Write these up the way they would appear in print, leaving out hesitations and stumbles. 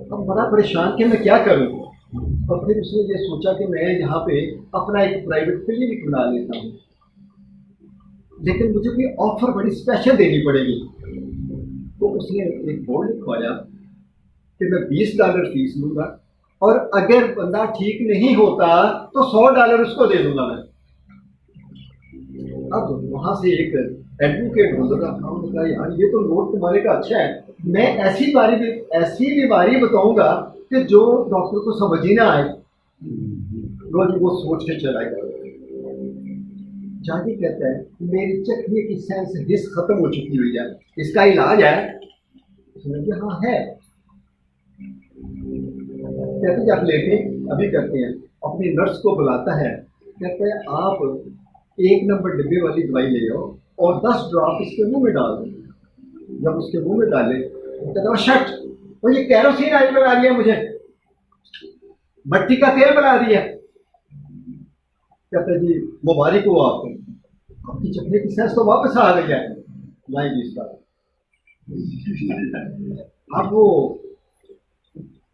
अब बड़ा परेशान कि मैं क्या करूं। और फिर उसने ये सोचा कि मैं यहाँ पे अपना एक प्राइवेट क्लिनिक बना लेता हूँ, लेकिन मुझे कोई ऑफर बड़ी स्पेशल देनी पड़ेगी। तो उसने एक बोर्ड लिखवाया कि मैं $20 फीस लूंगा, और अगर बंदा ठीक नहीं होता तो $100 उसको दे दूंगा मैं। अब वहां से एक एडवोकेट बोल रहा था, उन्होंने कहा यार ये तो नोट तुम्हारे का अच्छा है, मैं ऐसी बीमारी बताऊंगा कि जो डॉक्टर को समझ ही ना आए। रोज वो सोच के चला गया। जाके कहता है मेरी चखने की सेंस हिस्स खत्म हो चुकी हुई है, इसका इलाज है? उसने कहा हाँ है। कहते आप लेके अभी करते हैं। अपनी नर्स को बुलाता है, कहते हैं आप 1 नंबर डिब्बे वाली दवाई ले आओ और 10 ड्रॉप इसके मुंह में डाल दो। जब उसके मुंह में डाले तो कहता है शट, तो ये कैरोसिन ऑयल बना दिया, मुझे भट्टी का तेल बना दिया। कहते जी मुबारक हो आपको, आपकी चखने की सेंस तो वापस आ गई है। लाएंगे इसका। अब वो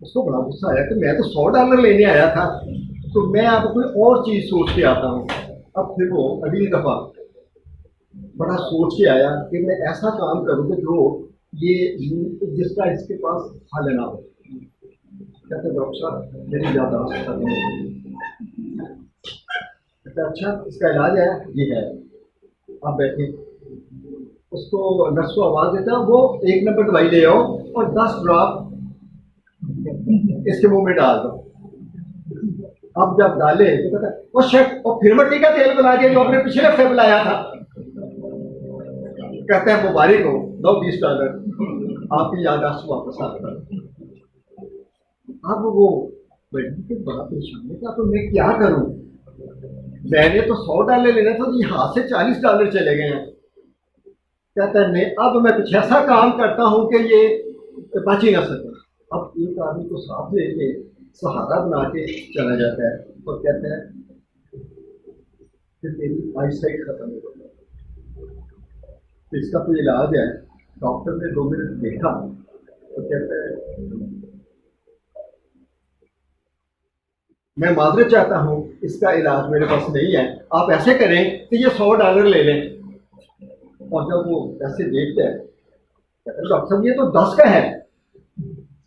उसको बड़ा गुस्सा आया कि मैं तो $100 लेने आया था, तो मैं अब कोई और चीज सोच के आता हूँ। अब फिर वो अगली दफा बड़ा सोच के आया कि मैं ऐसा काम करूँ कि जो ये जिसका इसके पास हल ना हो। कहते डॉक्टर साहब मेरी याददाश्त खत्म हो गई। कहते अच्छा इसका इलाज है, ये है, आप बैठे। उसको नर्स को आवाज देता है वो 1 नंबर दवाई ले आओ और 10 ड्रॉप इसके मुंह में डाल दो। अब जब डाले तो कहता वो शेफ और फिर मट्टी का तेल बना दिया जो आपने पिछले हफ्ते बुलाया था। कहते हैं मुबारक हो, दो $20, आपकी याददाश्त वापस आ गई। अब वो बड़ा परेशान है कि तो मैं क्या करूं, मैंने तो $100 लेना था, ये हाथ से $40 चले गए हैं। कहता है नहीं, अब मैं कुछ ऐसा काम करता हूं कि ये बच ही ना सके। अब एक आदमी को साथ लेके सहारा बना के चला जाता है और कहता है कि तेरी आईसाइट खत्म हो गई, इसका कोई इलाज है। डॉक्टर ने 2 मिनट देखा तो कहता है मैं माजरत चाहता हूँ, इसका इलाज मेरे पास नहीं है, आप ऐसे करें कि ये $100 ले लें। और जब वो पैसे देखते हैं कहते डॉक्टर साहब ये तो 10 का है।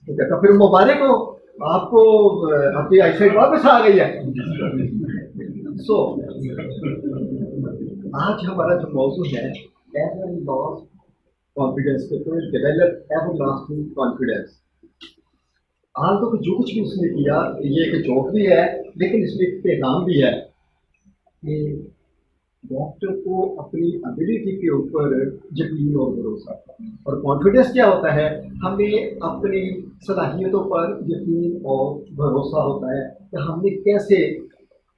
तो कहता फिर मुबारक हो, आपको आपकी आईसाइट वापस आ गई है। सो आज हमारा जो मौजूद है एवर लॉस्ट कॉन्फिडेंस पे, तो डेवलप एवर लास्टिंग कॉन्फिडेंस। आज तो जो कुछ भी उसने किया ये एक जोक भी है, लेकिन इसमें एक पैगाम भी है कि डॉक्टर को अपनी एबिलिटी के ऊपर यकीन और भरोसा, और कॉन्फिडेंस क्या होता है, हमें अपनी सलाहियतों पर यकीन और भरोसा होता है कि हमने कैसे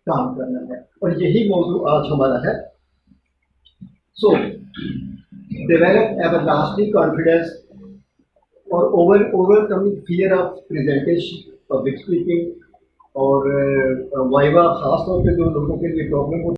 काम करना है। और यही मौजू आज हमारा है। सो डेवलप एवरलास्टिंग कॉन्फिडेंस और overcoming fear of presentation, public speaking और वाइवा, खासतौर पे जो लोगों के लिए प्रॉब्लम